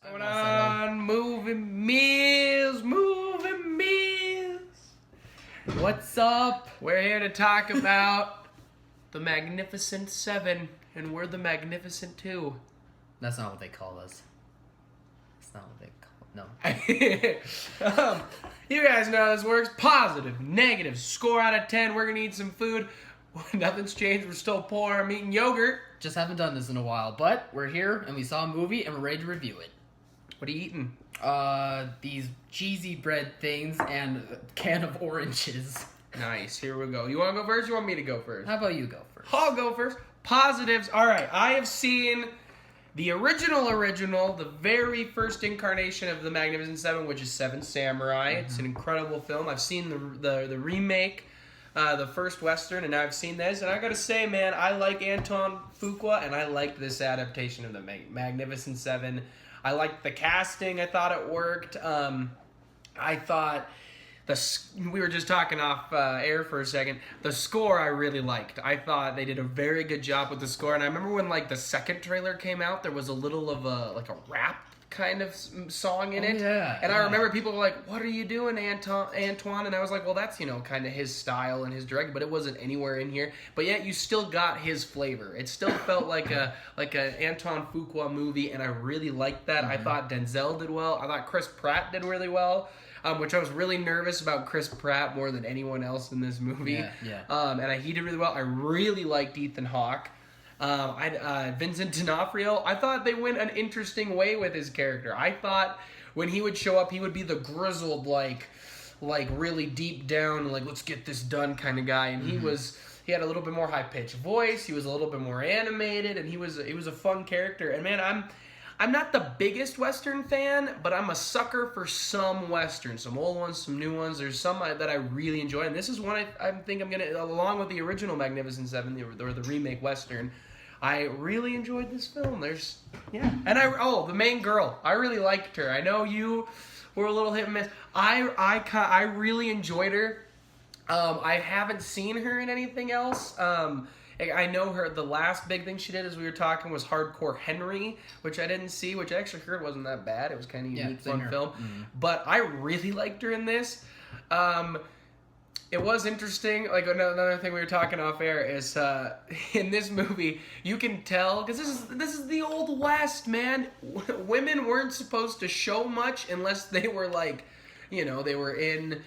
Going on, moving meals, moving meals. What's up? We're here to talk about the Magnificent Seven, and we're the Magnificent Two. That's not what they call us. That's not what they call. No. You guys know how this works. Positive, negative, score out of 10. We're gonna eat some food. Nothing's changed. We're still poor. I'm eating yogurt. Just haven't done this in a while, but we're here and we saw a movie and we're ready to review it. What are you eating? These cheesy bread things and a can of oranges. Nice. Here we go. You want to go first? Or you want me to go first? How about you go first? I'll go first. Positives. All right. I have seen the original, the very first incarnation of the Magnificent Seven, which is Seven Samurai. It's an incredible film. I've seen the remake, the first Western, and now I've seen this. And I gotta say, man, I like Antoine Fuqua, and I liked this adaptation of the Magnificent Seven. I liked the casting. I thought it worked. I thought we were just talking off air for a second. The score I really liked. I thought they did a very good job with the score. And I remember when the second trailer came out, there was a little of a rap kind of song in it. Yeah, and I remember people were like, "What are you doing, Antoine?" And I was like, "Well, that's kind of his style and his direction, but it wasn't anywhere in here. But yet you still got his flavor. It still felt like a Antoine Fuqua movie, and I really liked that. I thought Denzel did well. I thought Chris Pratt did really well. Which I was really nervous about Chris Pratt more than anyone else in this movie. Yeah. He did really well. I really liked Ethan Hawke. Vincent D'Onofrio, I thought they went an interesting way with his character. I thought when he would show up, he would be the grizzled, really deep down, let's get this done kind of guy. And he had a little bit more high-pitched voice. He was a little bit more animated, and he was a fun character. And man, I'm not the biggest Western fan, but I'm a sucker for some Westerns, some old ones, some new ones. There's some that I really enjoy, and this is one I think I'm gonna, along with the original Magnificent Seven, or the remake Western. I really enjoyed this film. And the main girl, I really liked her. I know you were a little hit and miss. I really enjoyed her. I haven't seen her in anything else. I know her. The last big thing she did, as we were talking, was Hardcore Henry, which I didn't see, which I actually heard wasn't that bad. It was kind of unique, fun film. Mm-hmm. But I really liked her in this. It was interesting. Another thing we were talking off air is in this movie you can tell, because this is the old West, man. Women weren't supposed to show much unless they were they were in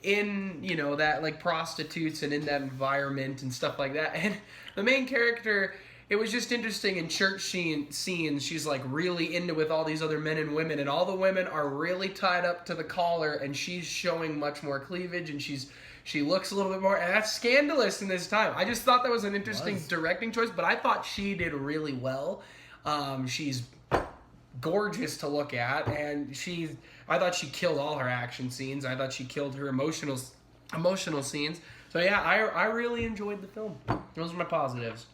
that prostitutes and in that environment and stuff like that. And the main character, it was just interesting in church scenes. She's really into with all these other men and women, and all the women are really tied up to the collar, and she's showing much more cleavage, and she looks a little bit more, and that's scandalous in this time. I just thought that was an interesting directing choice, but I thought she did really well. She's gorgeous to look at, and I thought she killed all her action scenes. I thought she killed her emotional scenes. So yeah, I really enjoyed the film. Those are my positives.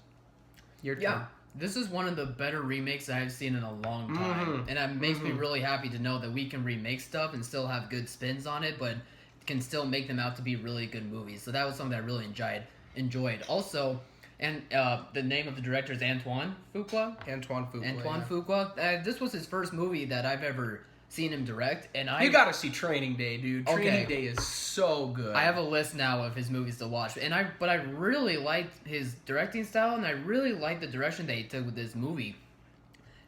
Your turn. Yeah. This is one of the better remakes I've seen in a long time. And it makes me really happy to know that we can remake stuff and still have good spins on it, but can still make them out to be really good movies. So that was something I really enjoyed. Also, and the name of the director is Antoine Fuqua. Antoine Fuqua. This was his first movie that I've ever seen him direct, and you gotta see Training Day, dude. Training Day is so good. I have a list now of his movies to watch, but I really liked his directing style, and I really liked the direction that he took with this movie.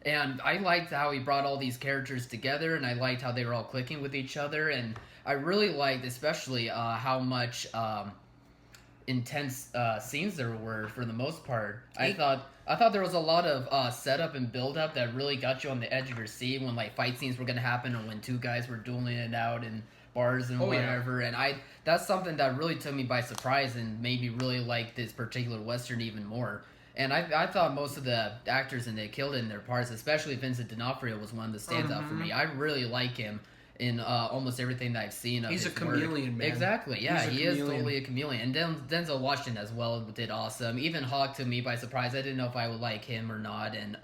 And I liked how he brought all these characters together, and I liked how they were all clicking with each other, and I really liked especially how much intense scenes there were for the most part. I thought there was a lot of setup and build up that really got you on the edge of your seat when fight scenes were gonna happen, or when two guys were dueling it out in bars and whatever. Yeah. And that's something that really took me by surprise and made me really like this particular Western even more. And I thought most of the actors in it killed it in their parts, especially Vincent D'Onofrio was one that stands out for me. I really like him in almost everything that I've seen of He's his a chameleon, work. man. Exactly, yeah, he is totally a chameleon. And Denzel Washington as well did awesome. Even Hawke took me by surprise. I didn't know if I would like him or not. And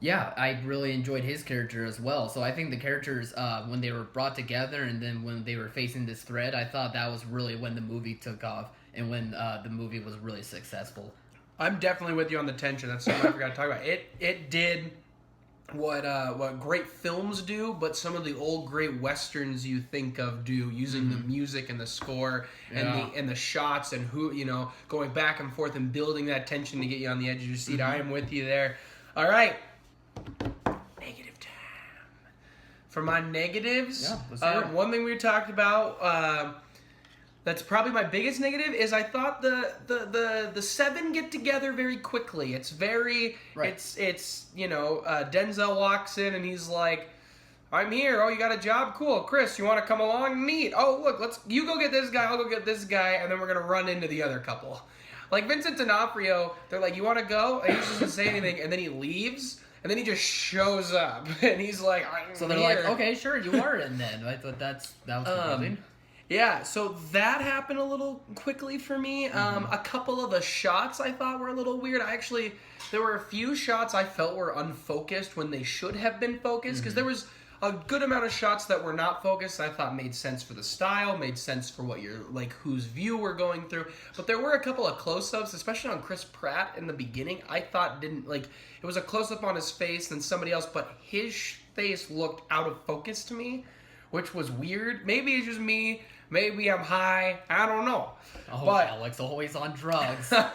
yeah, I really enjoyed his character as well. So I think the characters, when they were brought together and then when they were facing this threat, I thought that was really when the movie took off and when the movie was really successful. I'm definitely with you on the tension. That's something I forgot to talk about. It did what great films do, but some of the old great westerns you think of do, using the music and the score and the shots and who, going back and forth and building that tension to get you on the edge of your seat. I am with you there. All right, negative time. For my negatives, let's hear it. one thing we talked about. That's probably my biggest negative is I thought the seven get together very quickly. It's very it's Denzel walks in and he's like, I'm here. Oh, you got a job? Cool. Chris, you want to come along? Neat. Oh, look, you go get this guy. I'll go get this guy, and then we're gonna run into the other couple. Like Vincent D'Onofrio, they're like, you want to go? And he just doesn't say anything, and then he leaves. And then he just shows up, and he's like, I'm So they're here. like, okay, sure, you are in then. I thought that was confusing. Yeah, so that happened a little quickly for me. A couple of the shots I thought were a little weird. There were a few shots I felt were unfocused when they should have been focused, because there was a good amount of shots that were not focused I thought made sense for the style, made sense for what you're, like, whose view we're going through. But there were a couple of close-ups, especially on Chris Pratt in the beginning, I thought didn't, like, it was a close-up on his face than somebody else, but his face looked out of focus to me, which was weird. Maybe it's just me. Maybe I'm high. I don't know. Oh, but Alex always on drugs. But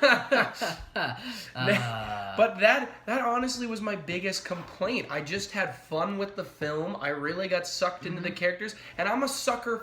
that honestly was my biggest complaint. I just had fun with the film. I really got sucked into the characters, and I'm a sucker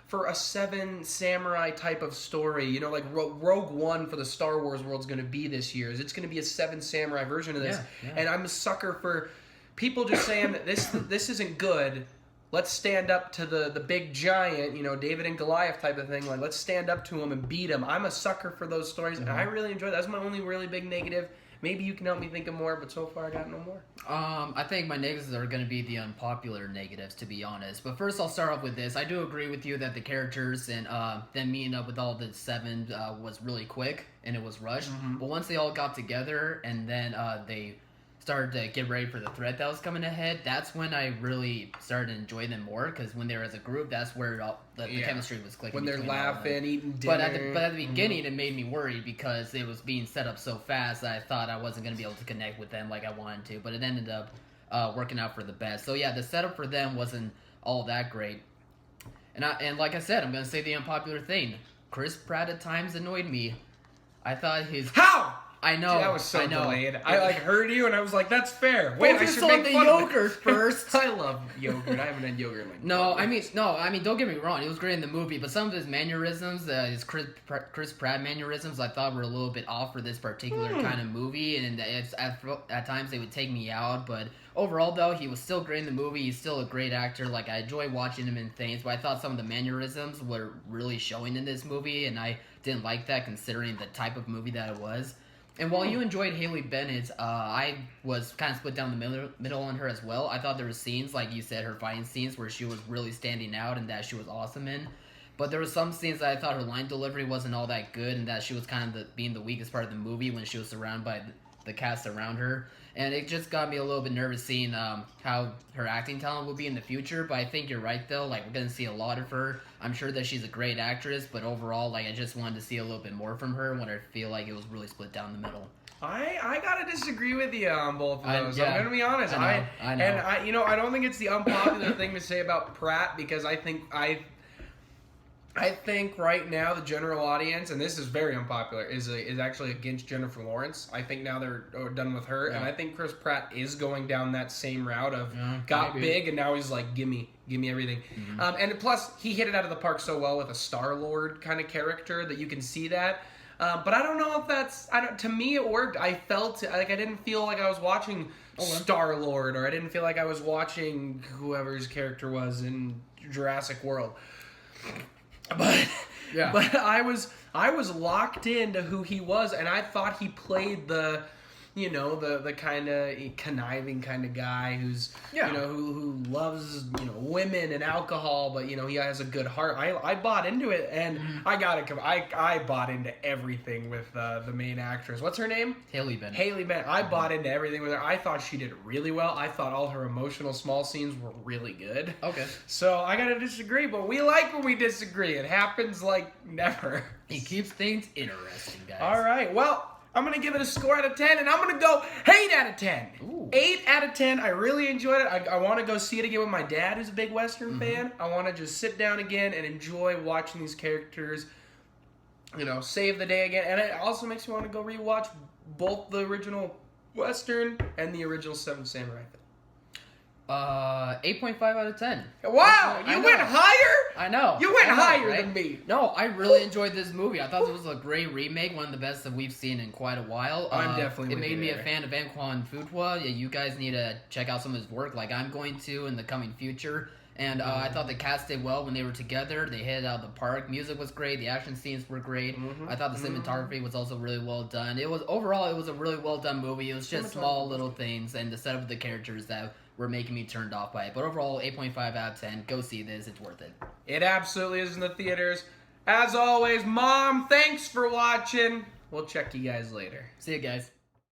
for a Seven Samurai type of story. You know, like Rogue One for the Star Wars world's going to be this year. It's going to be a Seven Samurai version of this, and I'm a sucker for people just saying that this isn't good. Let's stand up to the big giant, David and Goliath type of thing. Like, let's stand up to him and beat him. I'm a sucker for those stories, and I really enjoy that. That's my only really big negative. Maybe you can help me think of more, but so far I got no more. I think my negatives are going to be the unpopular negatives, to be honest. But first, I'll start off with this. I do agree with you that the characters and them meeting up with all the seven was really quick, and it was rushed. But once they all got together, and then they started to get ready for the threat that was coming ahead, that's when I really started to enjoy them more, because when they were as a group, that's where the chemistry was clicking. When they're laughing, eating dinner. But at the beginning, it made me worried because it was being set up so fast that I thought I wasn't going to be able to connect with them like I wanted to, but it ended up working out for the best. So yeah, the setup for them wasn't all that great. And like I said, I'm going to say the unpopular thing. Chris Pratt at times annoyed me. I thought his... How? I know. Dude, that was so know. delayed. I heard you and I was like, that's fair. Wait, I Focus should on make the fun of it. yogurt first. I love yogurt. I haven't had yogurt in like No, I mean, don't get me wrong. It was great in the movie, but some of his mannerisms, his Chris Pratt mannerisms, I thought were a little bit off for this particular kind of movie, and at times they would take me out. But overall, though, he was still great in the movie. He's still a great actor. Like, I enjoy watching him in things, but I thought some of the mannerisms were really showing in this movie, and I didn't like that considering the type of movie that it was. And while you enjoyed Haley Bennett, I was kind of split down the middle on her as well. I thought there were scenes, like you said, her fighting scenes, where she was really standing out and that she was awesome in. But there were some scenes that I thought her line delivery wasn't all that good, and that she was kind of being the weakest part of the movie when she was surrounded by the cast around her. And it just got me a little bit nervous seeing how her acting talent will be in the future. But I think you're right, though. Like, we're going to see a lot of her. I'm sure that she's a great actress, but overall, like, I just wanted to see a little bit more from her when I feel like it was really split down the middle. I gotta disagree with you on both of those. Yeah. I'm gonna be honest. I know. And I don't think it's the unpopular thing to say about Pratt, because I think right now the general audience, and this is very unpopular, is actually against Jennifer Lawrence. I think now they're done with her, and I think Chris Pratt is going down that same route of got big, and now he's like, give me everything. And plus, he hit it out of the park so well with a Star-Lord kind of character that you can see that. But I don't know if that's... to me, it worked. I felt... like, I didn't feel like I was watching Star-Lord, or I didn't feel like I was watching whoever's character was in Jurassic World. But I was locked into who he was, and I thought he played the kind of conniving kind of guy who's who loves women and alcohol, but he has a good heart. I bought into it, and I bought into everything with the main actress. What's her name? Haley Bennett. I bought into everything with her. I thought she did really well. I thought all her emotional small scenes were really good. Okay. So I gotta disagree, but we like when we disagree. It happens like never. He keeps things interesting, guys. All right. Well, I'm gonna give it a score out of 10, and I'm gonna go 8 out of 10. Ooh. 8 out of 10. I really enjoyed it. I want to go see it again with my dad, who's a big Western fan. I want to just sit down again and enjoy watching these characters, save the day again. And it also makes me want to go rewatch both the original Western and the original Seven Samurai film. 8.5 out of 10. Wow, I you know. went higher? I know. You went I know, higher right? than me. No, I really enjoyed this movie. I thought it was a great remake, one of the best that we've seen in quite a while. I'm definitely It with made you me there. a fan of Anquan Fuqua. Yeah, you guys need to check out some of his work, like I'm going to in the coming future. And I thought the cast did well when they were together. They hit it out of the park. Music was great. The action scenes were great. I thought the cinematography was also really well done. It was a really well done movie. It was just small little things and the setup of the characters that were making me turned off by it. But overall, 8.5 out of 10. Go see this. It's worth it. It absolutely is in the theaters. As always, Mom, thanks for watching. We'll check you guys later. See you guys.